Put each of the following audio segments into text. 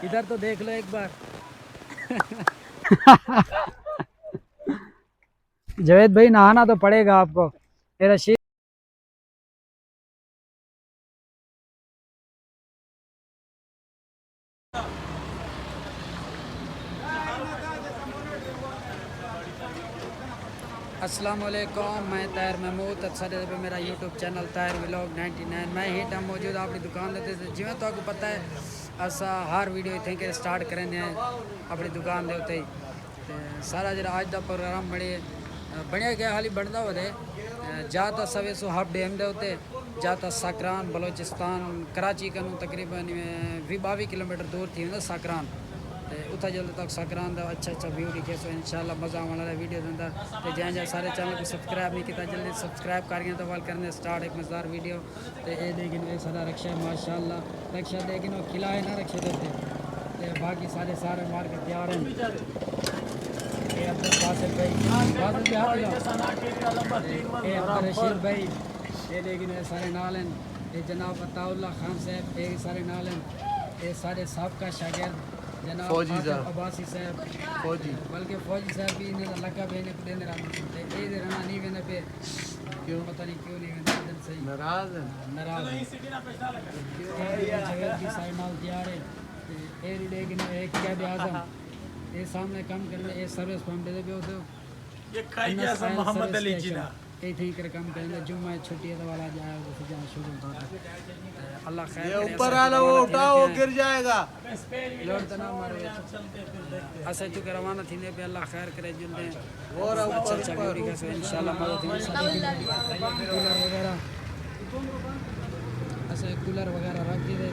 इधर तो देख लो एक बार। जावेद भाई नहाना तो पड़ेगा आपको। मेरा शेर अस्सलाम वालेकुम, मैं ताहिर महमूद अच्छे पे मेरा यूट्यूब चैनल ताहिर व्लॉग 99 मैं ही टम मौजूद अपनी दुकान देते जिमें तो आपको पता है असा हर वीडियो इतने के स्टार्ट करेंगे अपनी दुकान के उत्ते ही सारा जरा अज का प्रोग्राम बनया गया हाली बनता हो जा तो सवे सो हाफ डैम के उत्ते जा तो सकरान बलोचिस्तान कराची का तकरीबन 22 किलोमीटर दूर थी सकरान उतना जल्द तक सकरान का अच्छा व्यू दिखे सो इंशाल्लाह मज़ा आने वाला वीडियो के अंदर तो जैसे सारे चैनल को सब्सक्राइब नहीं किया जल्दी सब्सक्राइब करिए तो वाल करने स्टार्ट एक मज़ेदार वीडियो तो ये लेकिन ये सारा रक्षा है माशाल्लाह रक्षा लेकिन वो खिला है ना रक्षे देते तो बाकी सारे मार के तैयार हैं ये अब्दुल बासित भाई रशीद भाई ये लेकिन ये सारे नाल हैं ये जनाब अताउल्ला खान साहब ये सारे नाल हैं ये सारे साहब का शागिर्द जनाब फौजी अब्बासी साहब फौजी बल्कि फौजी साहब भी इन्हें लगा भेने को देने रहा ये रहना नहीं वेने पे क्यों पता नहीं क्यों नहीं वेने दिन सही नाराज जगह की साइड नाल तैयार है ये लेकिन एक कैद आजम ये सामने काम करने ये सर्विस पंप दे पे हो ये खाई जैसा मोहम्मद अली जिना ये ठीक कर काम करेंगे जुम्मा छुट्टी है वाला जाए तो जहाँ शुरू होता अल्लाह खैर ये ऊपर वाला वो उठाओ गिर जाएगा लोड तो ना मारो ऐसे चुके रवाना थी पे अल्लाह खैर करे जुलते और अच्छा वीडियो कैसे इंशाल्लाह कूलर वगैरह ऐसे कूलर वगैरह रख दिए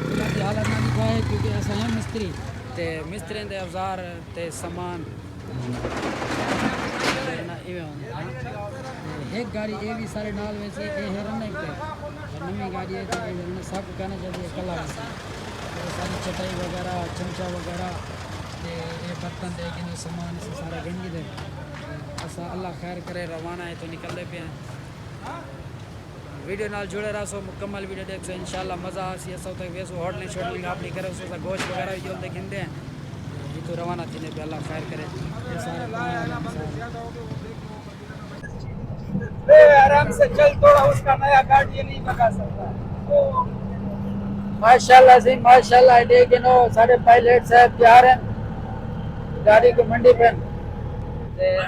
कूलर की हालत ना दिखाए क्योंकि ऐसा है मिस्त्री ते मिस्त्री के औजार ते सामान एक गाड़ी ये भी सारे नाल वैसे ये है रन पे नवी गाड़ी है तो सब कहना चाहिए कला तो सारी चटाई वगैरह चमचा वगैरह ये बर्तन लेकिन सामान से सारा गंजी दे ऐसा अल्लाह खैर करे रवाना है तो निकलते पे हैं वीडियो नाल जुड़े रहा सो मुकम्मल वीडियो देख सो इंशाल्लाह मज़ा आसी ऐसा होता है वैसे होटलिंग शॉटलिंग आप नहीं करे उसका गोश्त वगैरह भी जो देखते हैं ये तो रवाना थी पे अल्लाह खैर करे ये सारे आराम से चल थोड़ा उसका नया गाड़ी नहीं भगा सकता माशाल्लाह से माशाल्लाह लेकिन वो सारे पायलट साहब तैयार हैं गाड़ी को मंडी पे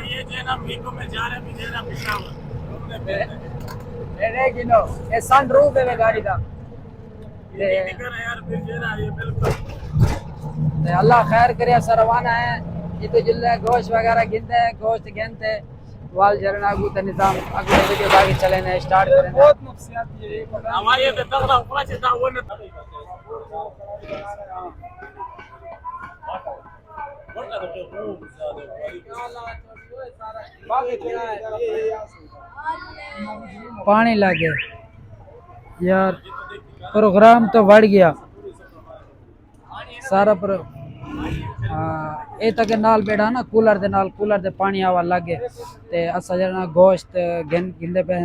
ये जेना मीको में जा रहे भी जेना पिशावर लेकिन ये सनरूफ है गाड़ी का ये निकल यार फिर जेना ये बिल्कुल अल्लाह खैर करे ऐसा रवाना है ये तो जिले गोश्त वगैरह गिनते हैं गोश्त गिनते वाल झरना गुता निजाम अगले वीडियो बाकी चले ने स्टार्ट करें बहुत नफसियात ये हमारे तो तगड़ा ऊपर से था वो पानी लगे यार प्रोग्राम तो बढ़ गया सारा पर ये तक नाल बैठा ना कूलर दे पानी आवा लगे ते असा जना गोश्त गिंदे पे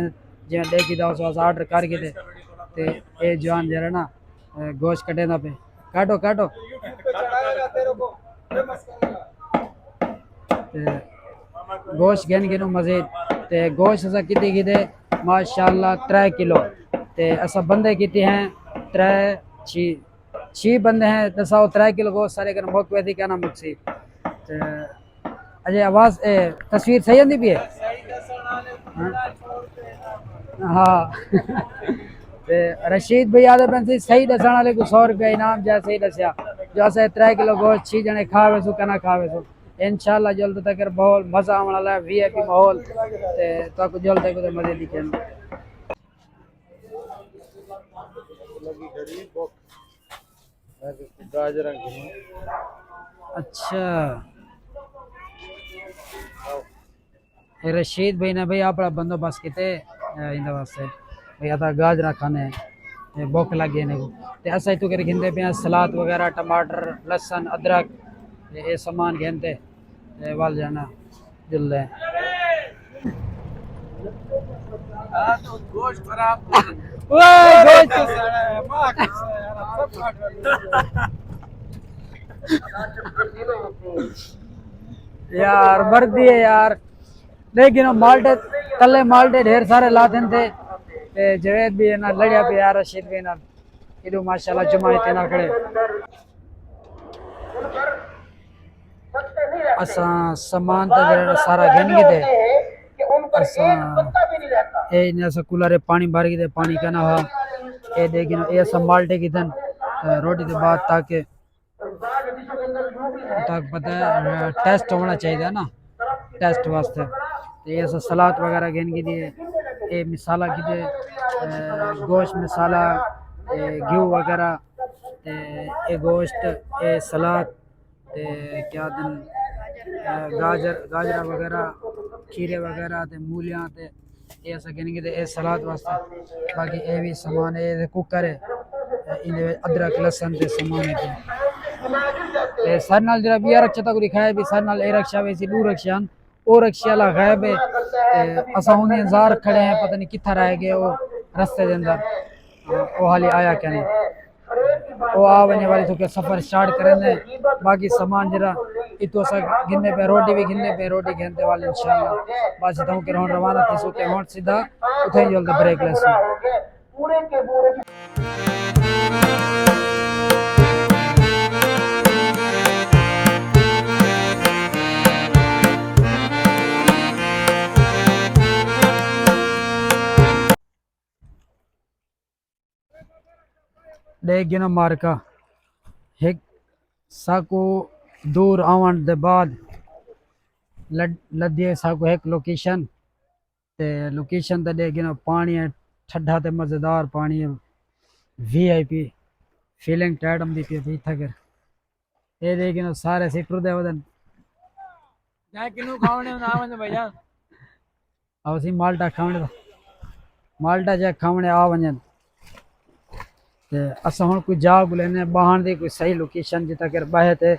जिवें देखी दा उस ऑर्डर करके ते ये जवान जरा ना गोश्त कटे ना पे काटो काटो गोश्त गिनो मज़ीद ते गोश्त असा किती गिदे माशाल्लाह 3 किलो ते असा बंदे किते हैं 6 बंदे हैं दसाओ 3 किलो गोश्त सारे कर मौके थी क्या ना मुक्सी अजय आवाज तस्वीर सही आंदी भी है हाँ रशीद भाई आदे पैंसी सही दसण वाले को 100 रुपया इनाम जै सही दसिया जो अस 3 किलो गोश्त 6 जने खावे सो कहना खावे सो इंशाल्लाह जल्द तक माहौल मजा आने वाला है वीआईपी माहौल तो जल्द तक मजे दिखे अच्छा रशीद भाई ने भाई अपना बंदोबस्त किते इन वास्ते भाई आता गाजरा खाने भुख लगी ने ते असा तू कर गिनते पे सलाद वगैरह टमाटर लहसुन अदरक ये सामान गिनते वाल जाना जुल्ले गोश्त खराब यार मर्दी है यार। लेकिन हम माल्टे तले माल्टे ढेर सारे लाते थे ते जवेद भी है ना लड़िया पे यार रशीद भी ना इधर माशाल्लाह जमायत ना खड़े असा सामान तो जरा सारा गिन गए थे असा ए ने असा कूलर पानी भर गए थे पानी का ना हा ए देखिन ए सब माल्टे की तन रोटी के बाद ताकि तक पता है टेस्ट होना चाहिए ना टेस्ट वास्ते तो ये सब सलाद वगैरह गिन के दिए ये मिसाला की दे गोश्त मसाला घी वगैरह ये गोश्त ये सलाद क्या दिन गाजर गाजरा वगैरह खीरे वगैरह ते मूलियां ते ये सब गिन के दे ये सलाद वास्ते बाकी ये भी सामान है कुकर है इन अदरक लहसुन ते सामान है ते सर नाल जरा भी रक्षा तक दिखाया भी सर नाल ए रक्षा वैसी दू रक्षा ओ रक्षा ला गायब है असा हुन इंतजार खड़े हैं पता नहीं किथा रह गए वो रास्ते दे अंदर ओ हाली आया क्या नहीं ओ आने वाली तो के सफर स्टार्ट करेंगे बाकी सामान जरा इतो सा गिनने पे रोटी भी गिनने पे रोटी गिनते वाले इंशाल्लाह बस तो के रोन रवाना थी सोते हों सीधा उठे जल्द ब्रेक लेस पूरे के पूरे लेकिन मार्का एक साको दूर आवन दे बाद लद्दिए साको एक लोकेशन ते लोकेशन ते लेकिन पानी है ठंडा ते मजेदार पानी है वीआईपी फीलिंग टाइम दी पी थकर ये लेकिन सारे सिटर दे वदन जा किनु खावने ना वने भैया आवसी माल्टा खावने माल्टा जे खावने आ वंजन असा हुन कोई जा लेने बाहर दी कोई सही लोकेशन जिता कर बाहे ते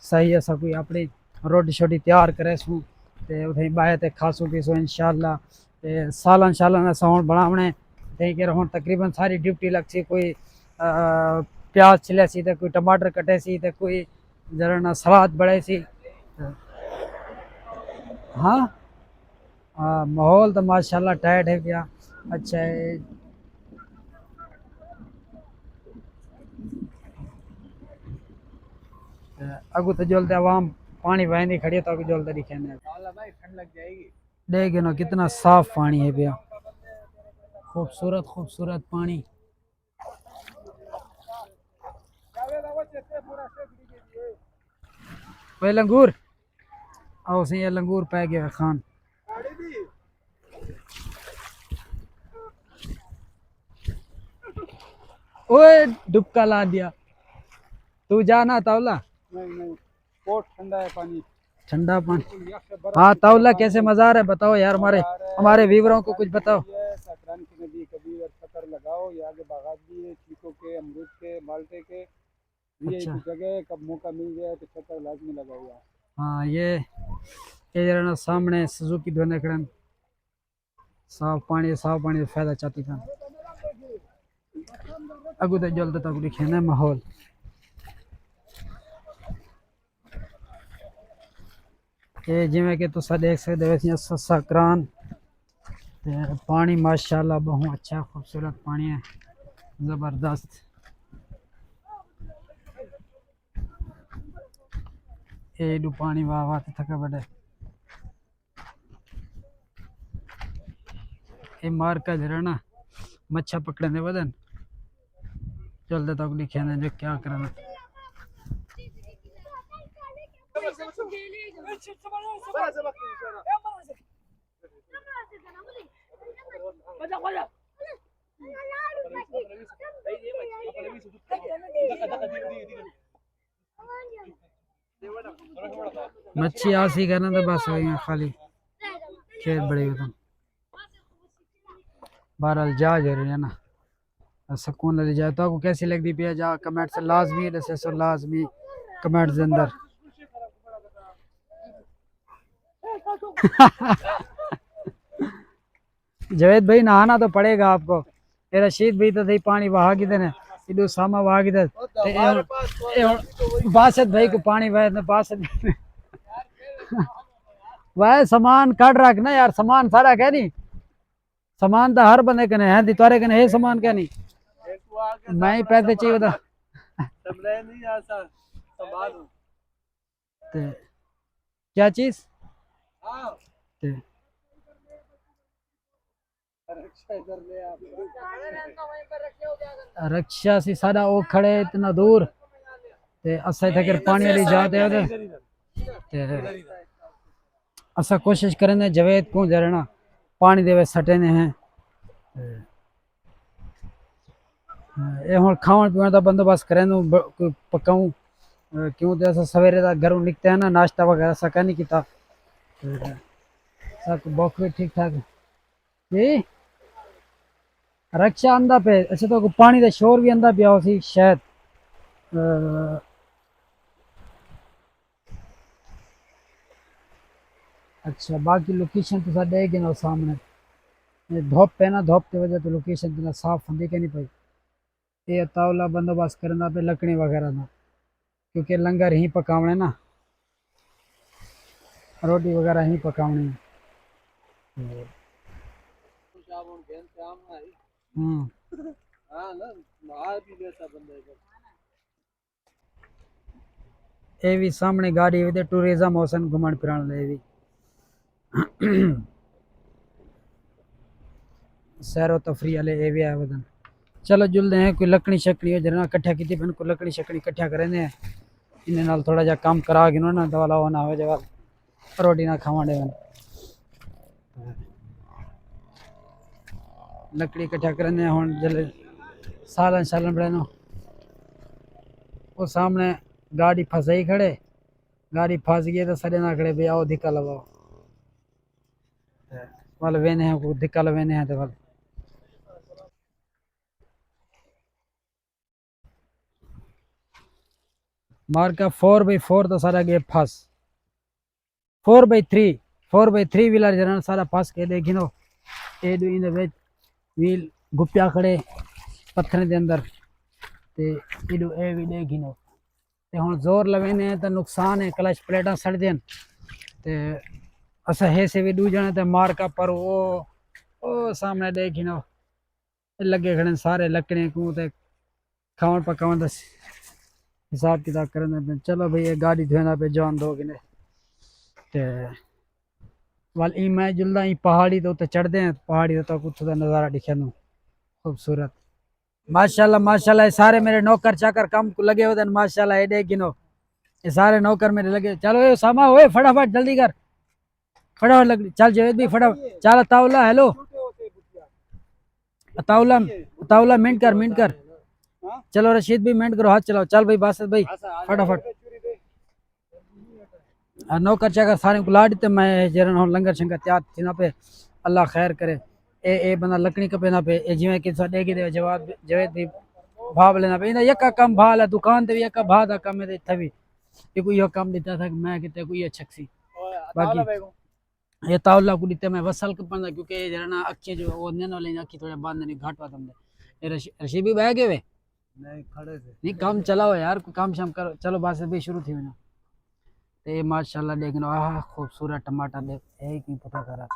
सही असा कोई अपनी रोटी छोटी तैयार करे सू ते उठे बाहे ते खासू पीसू इंशाल्लाह ते सालन शालन असा हुन बनावने ते के हुन तकरीबन सारी ड्यूटी लग सी कोई प्याज छिले सी ते कोई टमाटर कटे सी ते कोई जरा ना सलाद बड़े सी हाँ माहौल तो माशाल्लाह टाइट है क्या अच्छा है अगू तो जल्द आवाम पानी बहनी खड़ी तो अगू जल्द दिखे भाई ठंड लग जाएगी देखे ना कितना साफ पानी है भैया खूबसूरत खूबसूरत पानी भाई लंगूर आओ से ये लंगूर पै गया खान ओए डुबका ला दिया तू जाना तावला नहीं बहुत ठंडा है पानी ठंडा पानी हाँ तावला कैसे मजा आ रहा है बताओ यार हमारे व्यूअरों को कुछ बताओ सकरान की नदी कभी चक्कर लगाओ ये आगे बागात भी है चीकू के अमरूद के माल्टे के अच्छा। जगह कब मौका मिल जाए तो चक्कर लाजमी लगाओ यार हाँ ये जरा ना सामने सुजुकी धोने खड़न साफ पानी फायदा चाहती था अगू तो जल्द तक लिखे ना माहौल ये जिमें कि तुसा देख सकते हो सकरान पानी माशाल्लाह बहुत अच्छा खूबसूरत पानी है जबरदस्त ये डू पानी वाह वाह थका बड़े ये मार का झरना मच्छा पकड़ने बदन जल्द तक लिखे ना जो क्या करना मच्छी आसी करना तो बस हो खाली खेत बड़े होता बहरहाल जा जरूर है ना सुकून ले जाए तो आपको कैसी लगती पिया जा कमेंट से लाजमी दसे सो लाजमी कमेंट के अंदर जवेद भाई नहाना तो पड़ेगा आपको ये रशीद भाई तो पानी बहा किधर है इधो सामा वागी दे बासत भाई को पानी वह न बासत वह सामान काट रख ना यार, सामान सारा कह नहीं, सामान तो हर बंदे कने है, तुम्हारे कने है सामान क्या नहीं, मैं ही पैसे चाहिए था क्या चीज रक्षा सी सारा वो खड़े इतना दूर ते असा इथे पानी वाली जाते हो ते असा कोशिश करें जवेद को जरना पानी देवे सटे ने हैं ये हुन खावन पीवन का बंदोबस्त करें पकाऊं क्यों तो ऐसा सवेरे का घरों निकते हैं ना, नाश्ता वगैरह सका नहीं किता सब भूख भी ठीक ठाक जी। रक्षा आंदा पे अच्छा तो पानी का शोर भी आंदा पिया सी शायद अच्छा बाकी लोकेशन तो साढ़े है ना सामने धूप पे ना, धूप की वजह तो लोकेशन तो साफ होंदी के नहीं पाई, ये तावला बंदोबस्त करना पे लकड़ी वगैरह ना, क्योंकि लंगर ही पकावने ना, रोटी वगैरह ही पकावनी। ये भी सामने गाड़ी हुई टूरिज्म मौसम घूमन फिरन ले भी सैरो तफरी वाले ये भी है वदन। चलो जुलते हैं कोई लकड़ी शकड़ी है जरा कट्ठा की बन को लकड़ी शकड़ी कट्ठा करेंगे इन्हें नाल थोड़ा जा काम करा के ना दवा लावा ना हो जवा रोटी ना खावा दे लकड़ी कट्ठा करेंगे हुन जले सालन सालन बड़े नो वो सामने गाड़ी फंसाई खड़े, गाड़ी फंस गई तो सड़े ना खड़े भैया आओ धिक्का लगाओ वाल वेने हैं को धिक्का लवेने हैं तो वाल मार का 4x4 तो सारा गे फंस 4x3 व्हीलर जरा सारा फंस के देखी नो ए दो इन विच व्हील गुप्या खड़े पत्थर के अंदर ते इडो ए भी देखी नो ते हुन जोर लवेने तो नुकसान है, क्लच प्लेटा सड़ देन ते असा है से भी दू जने ते मार का पर ओ सामने देखी नो लगे खड़े सारे लकड़े को ते खावन पकावन दस हिसाब किताब करने पे। चलो भाई ये गाड़ी धोना पे जान दो किने ते वाल ई मैं जुलदा ई पहाड़ी तो चढ़दे हैं, पहाड़ी तो कुछ दा नजारा दिखे नो खूबसूरत माशाल्लाह माशाल्लाह। ये सारे मेरे नौकर चाकर काम को लगे हुए माशाल्लाह, ये देख गिनो ये सारे नौकर मेरे लगे। चलो ये सामा हुए फटाफट जल्दी कर फटाफट लग चल जवेद भी फटाफट चल ताउला हेलो ताउला ताउला मिनट कर चलो रशीद भी मिनट करो हाथ चलाओ चल भाई बासत भाई फटाफट नौकर चाकर सारे को ला देते मैं जरन लंगर शंकर तैयार थी ना पे अल्लाह खैर करे ए बंदा लकड़ी कपे ना पे ए जिवें कि देगी दे जवाब जवेद भी भाव लेना पे यका कम भाल है दुकान ते भी यका भा दा कम है इत्थे भी ये कोई यो काम दिता था मैं किते कोई अच्छा सी बाकी ये तावला को दिते मैं वसल कपंदा क्योंकि जरा ना अक्खे जो वो ने वाले अक्खी थोड़े बंद नहीं घाट वा तुमने ये रशी भी बह गए वे नहीं खड़े थे नहीं काम चलाओ यार कोई काम शाम करो चलो बस भी शुरू थी ना ते माशाल्लाह देखना आह खूबसूरत टमाटर देख एक ही पता करा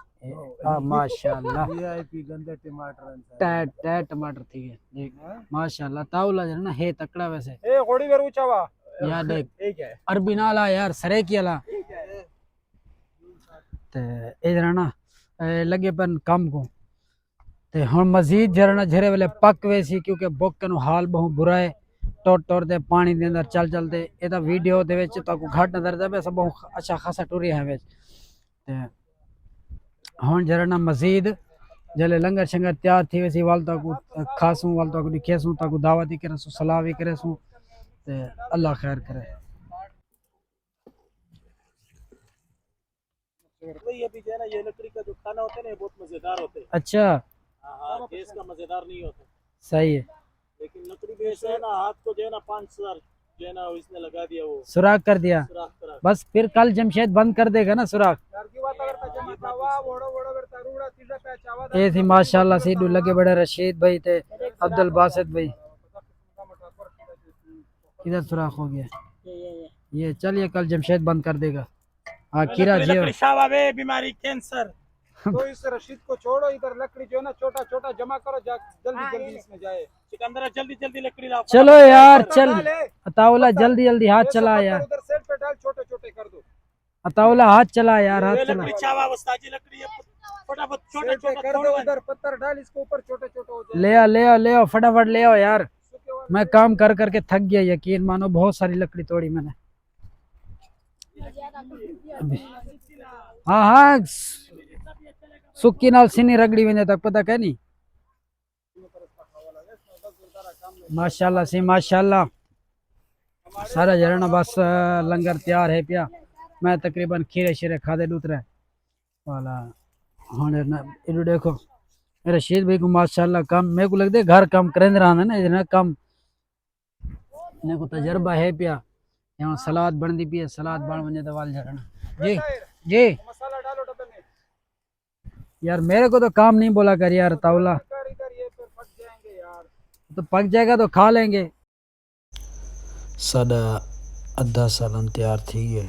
आ माशाल्लाह वीआईपी गंदे टमाटर टैट टमाटर ठीक है देख माशाल्लाह ताउला जो ना है तकड़ा वैसे ए घोड़ी वेर ऊंचा वा यार देख ठीक है अरबी नाला यार सरे की वाला ते इधर ना लगे पन काम को ते हुन मजीद जरना झरे वाले पक वैसी क्योंकि बुक नु हाल बहुत बुरा है टोट दे पानी दे अंदर चल चलते एदा वीडियो दे विच ताको घट नजर दे सब बहुत अच्छा खासा टूरी है विच ते हुन जरना मजीद जले लंगर शंगर तैयार थी वैसी वाल ताको खासू वाल ताको दिखेसू ताको दावत ही करे सलाह भी करे ते अल्लाह खैर करे। ये भी जो है ना ये लकड़ी का जो खाना होता है ना बहुत मजेदार होते हैं। अच्छा हाँ गैस का मजेदार नहीं होता सही है लेकिन लकड़ी भी ऐसा है ना हाथ को जो है ना 5,000 जो है ना इसने लगा दिया वो सुराख कर दिया बस फिर कल जमशेद बंद कर देगा ना सुराख ये थी माशाल्लाह सीडू लगे बड़े रशीद भाई थे अब्दुल बासित भाई इधर सुराख हो गया। ये ये चलिए कल जमशेद बंद कर देगा। हाँ कीरा जी बीमारी कैंसर। तो इस रशीद को छोड़ो, इधर लकड़ी जो है ना छोटा छोटा जमा करो, जल्दी जल्दी इसमें जाए। सिकंदर जल्दी जल्दी लकड़ी लाओ। चलो यार चल अताउला जल्दी जल्दी हाथ चला यार। उधर सेट पे डाल, छोटे छोटे कर दो। अताउला हाथ चला यार, हाथ चला। फटाफट छोटे छोटे कर दो, उधर पत्थर डाल, इसके ऊपर छोटे छोटे हो जाए। ले आओ फटाफट ले आओ यार। मैं काम कर करके थक गया, यकीन मानो बहुत सारी लकड़ी तोड़ी मैंने। हाँ हाँ सुक्की नाल सीनी रगड़ी वने तक पता कह नहीं। माशाल्लाह सी माशाल्लाह। सारा झरना बस लंगर तैयार है पिया। मैं तकरीबन खीरे शीरे खादे दूतरे वाला। हाँ इधर देखो रशीद भाई को माशाल्लाह कम मेरे को लगता है घर कम करेंगे रहा है ना, इधर कम मेरे को तजर्बा है पिया। यहाँ सलाद बन दी पिया, सलाद बन वने तो वाल झरना। जी जी मसाला डालो डब्बे में। यार मेरे को तो काम नहीं बोला कर यार ताउला। इधर ये फिर फट जाएंगे यार। तो पक जाएगा तो खा लेंगे। साडा अद्धा सालन तैयार थी गए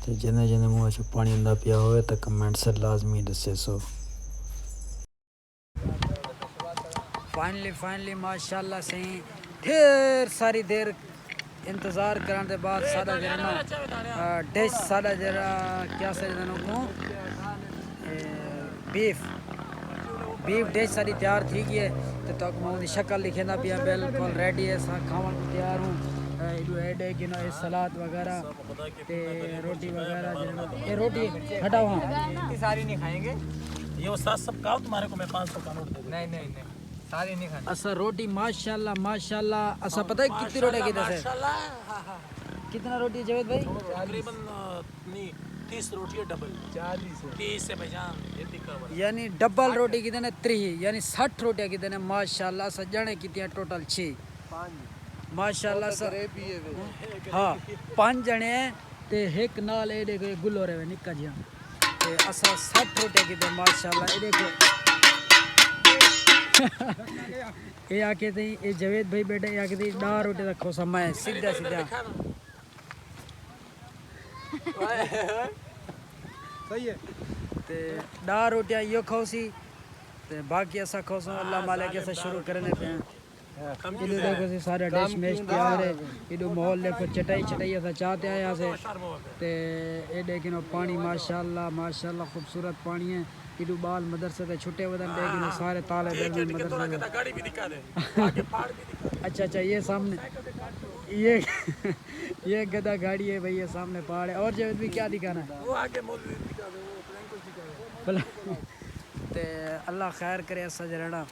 तो जिन्हें जिन्हें मुँह च पानी अंदा पिया होवे तो कमेंट से लाजमी दसे सो। फाइनली माशाल्लाह से ढेर सारी देर इंतज़ार करने के बाद सादा जरा डिश सादा जरा क्या सर को बीफ डिश सारी तैयार थी गई है। तो मैं शक्ल लिखेंदा पिया बिल्कुल रेडी है, खावन को तैयार हूँ। ऐड है कि ना सलाद वगैरह ते रोटी वगैरह। ये रोटी हटाओ हाँ सारी नहीं खाएंगे, ये उस्ताद सब खाओ, तुम्हारे को मैं 500 का नोट दे दूं। नहीं सारी नहीं खानी। असा रोटी माशाल्लाह माशाल्लाह। असा पता है कितनी रोटी किधर से कितना रोटी जावेद भाई? तकरीबन 30 रोटी है, डबल 30 से भाईजान यानी डबल रोटी कितने 3 यानी 60 रोटियां कितने माशाल्लाह। सजने कितने टोटल 6 माशाल्लाह सर। हाँ 5 जने ते एक नाल ए देखो गुल्लो रहे निक्का जिहा ते असा 60 रोटियां कितने माशाल्लाह। ए देखो ये आके थे ये जवेद भाई बेटे आके थे 10 रोटी रखो समय सीधा सीधा सही है। ते 10 रोटियां यो खाओसी ते बाकी ऐसा खाओसो अल्लाह मालिक ऐसा शुरू करने पे हैं। इधर देखो सी सारा डिश मैच तैयार है। इधर माहौल देखो चटाई ऐसा चाहते आया से ते ये देखिनो पानी माशाल्लाह माशाल्लाह खूबसूरत पानी है। इधर बाल मदरसे से छुट्टे वदन देखिनो सारे ताले मदरसे गाड़ी भी दिखा दे आगे पहाड़ भी दिखा। अच्छा ये सामने ये गधा गाड़ी है भाई, ये सामने पहाड़ है। और जवेद भी क्या दिखाना है? वो आगे मौलवी दिखा दे, वो ते अल्लाह खैर करे ऐसा जरना।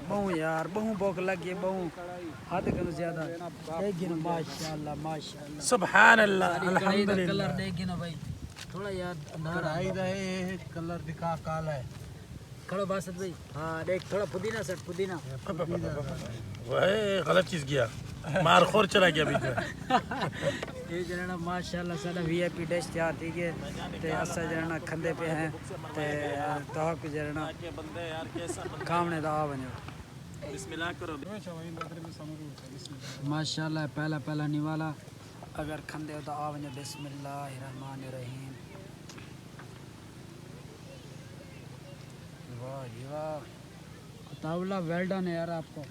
बहु यार बहु भूख लगी बहु हद कनो ज्यादा देखिनो माशाल्लाह माशाल्लाह सुभान अल्लाह अल्हम्दुलिल्लाह। कलर देखिनो भाई थोड़ा यार अंधारा आई रहे कलर दिखा काला है। खड़ो बासत भाई हाँ देख थोड़ा पुदीना सर पुदीना वह गलत चीज किया मार खोर चला गया बीच में। ये जरा माशाल्लाह सारा वीआईपी डिश तैयार थी के ते असा जरा खंदे पे हैं ते तो को जरा खामने दा आ वने बिस्मिल्लाह करो माशाल्लाह। पहला निवाला अगर खंदे हो तो आ वने बिस्मिल्लाहिर्रहमानिर्रहीम। वाह जी वाह तावला वेल डन है यार आपको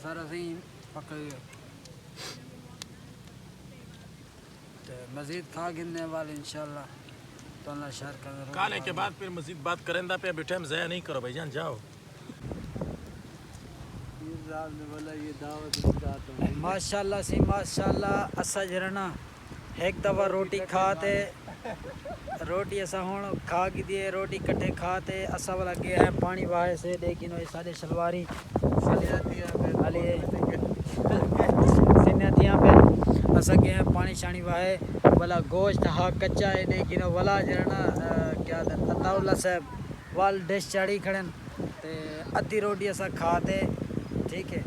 सारा सही पक गया। तो मज़ीद खा गिनने वाले इंशाल्लाह तो अल्लाह शहर का खाने के बाद फिर मज़ीद बात करेंदा पे अभी टाइम ज़ाया नहीं करो भाईजान जाओ। माशाल्लाह सी माशाल्लाह। असा जरना एक दफ़ा रोटी खाते रोटी ऐसा हूँ खा की दिए रोटी कट्ठे खाते असा वाला गया है पानी वाहे से लेकिन साढ़े शलवारी पे असा गए हैं पानी शानी वाहे वाला गोश्त हा कच्चा है लेकिन वाला जरना क्या अताउल्ला साहब वाल डिश चाड़ी खड़न ते अद्धी रोटी असा खाते ठीक है।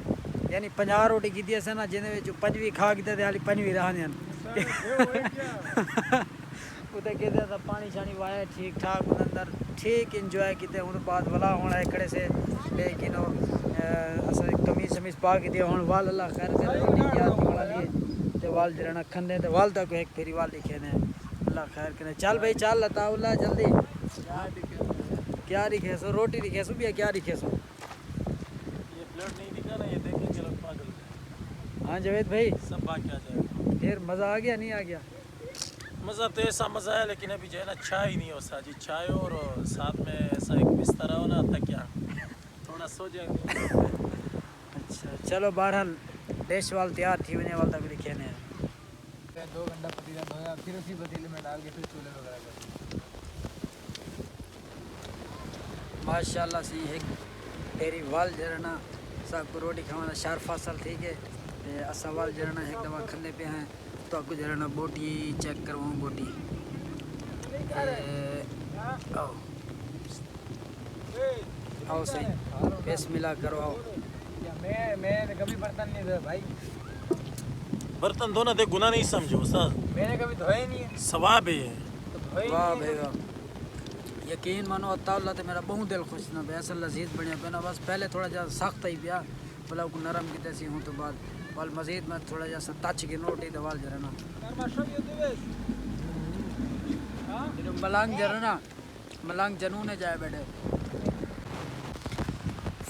यानी 50 रोटी की दी ना जिन्हें 5वीं खा की हाली 5वीं रहा उते कहते था पानी शानी वाया ठीक ठाक अंदर ठीक इंजॉय किते हुन बाद वाला होना है खड़े से लेकिन असा कमीज शमीज पा के दिया हुन वाल अल्लाह खैर करे रोटी तैयार वाला लिए ते वाल जरना खंदे ते वाल तक एक फेरी वाल लिखे ने अल्लाह खैर करे चल भाई चल अताउल्ला जल्दी क्या लिखे सो रोटी लिखे सो भी क्या लिखे सो ये प्लेट नहीं दिखा ना, ये देखेंगे लोग पागल। हाँ जावेद भाई सब बाकी आ जाएगा। फिर मज़ा आ गया नहीं आ गया? मज़ा तो ऐसा मज़ा है, लेकिन अभी जो है ना चाय नहीं हो साजी, चाय और साथ में ऐसा एक बिस्तर हो ना तकिया, थोड़ा सो जाएंगे। अच्छा चलो बहरहाल डिश वाल तैयार थी वने वाल तक लिखे ने 2 घंटा पतीला धोया, फिर उसी पतीले में डाल के फिर चूल्हे वगैरह कर। माशाल्लाह से एक तेरी वाल जरना सब रोटी खाना शार फासल ठीक है ते असा वाल जरना एक दवा खंदे पे हैं तो आपको जरना बोटी चेक करवाऊँ बोटी आओ आओ सही पेस मिला करवाओ। मैं कभी बर्तन नहीं धोया भाई, बर्तन धोना देख गुनाह नहीं समझो सर, मैंने कभी धोया ही नहीं है। सवाब है। तो धोया ही वाह नहीं है। भाई वाह यकीन मानो अल्लाह तो मेरा बहुत दिल खुश ना भाई ऐसा लजीज बढ़िया पे ना बस पहले थोड़ा जा सख्त ही पिया भला को नरम की तैसी हूँ तो बाद वाल मजीद में थोड़ा जैसा टच की नोटी दवाल जरना मलांग जरना मलांग जनून है जाए बैठे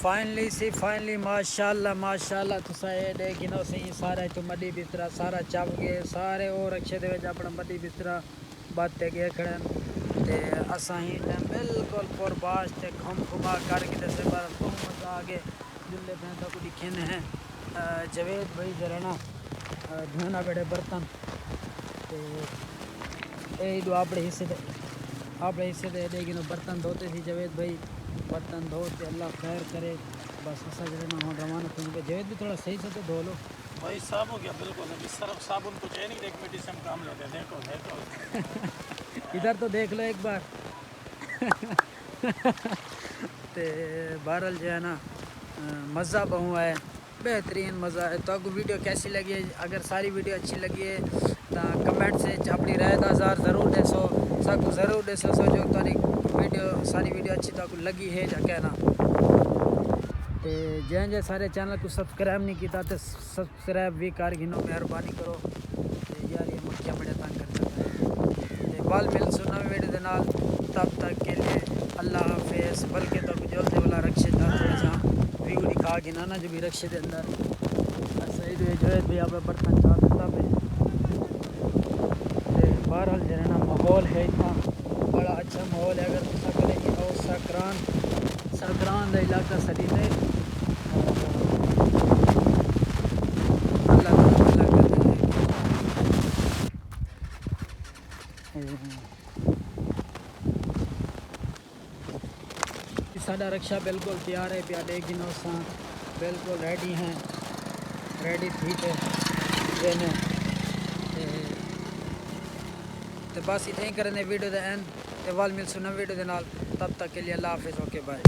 फाइनली माशाल्लाह माशाल्लाह तुसा ये देखिनो सही सारे तो मड्डी बिस्तरा सारा चप गए सारे और अच्छे दे विच अपना मड्डी बिस्तरा बाते गए खड़े ते असा ही बिल्कुल पुरबाश ते घुम घुमा करके दसे बार बहुत मजा आ गए जुल्ले पे तक लिखे ने हैं जवेद भाई जरना धोना बैठे बर्तन ते ए दो अपने हिस्से दे लेकिन बर्तन धोते थी जवेद भाई बर्तन धो के अल्लाह खैर करे बस ऐसा जरना वहाँ रवाना क्योंकि जवेद भी थोड़ा सही से तो धो लो भाई साफ हो गया बिल्कुल, अभी सर्फ साबुन कुछ है नहीं, एक मिनट से हम काम लेते हैं। देखो इधर तो देख लो एक बार ते बहरहाल जो है ना मज़ा बहु है बेहतरीन मज़ा है। तो आपको वीडियो कैसी लगी है? अगर सारी वीडियो अच्छी लगी है तो कमेंट से अपनी राय का इज़हार ज़रूर दसो सबको ज़रूर दसो सो जो तारी वीडियो सारी वीडियो अच्छी तो आपको लगी है या कहना तो जैसे सारे चैनल को सब्सक्राइब नहीं किया तो सब्सक्राइब भी कर गिनो मेहरबानी करो ते यार ये मक्खियाँ बड़े तंग करता है बाल मिल सुना वीडियो के नाल तब तक के लिए अल्लाह हाफिज़ बल्कि तो जल्दी वाला रक्षे था थोड़ा सा व्यू दिखा गिना ना जो भी रक्षे के अंदर सही जो भी आप बर्तन चाह देता पे बहरहाल जो है ना माहौल है इतना बड़ा अच्छा माहौल है। अगर तुम करेंगे और सकरान का इलाका सड़ी ने अल्लाह साडा रक्षा बिल्कुल तैयार है पिया लेकिन बिल्कुल रेडी हैं रेडी थी तो बस इतना ही करें वीडियो का एंड वाल मिल सुना वीडियो के नाल तब तक के लिए अल्लाह हाफिज़ ओके बाय।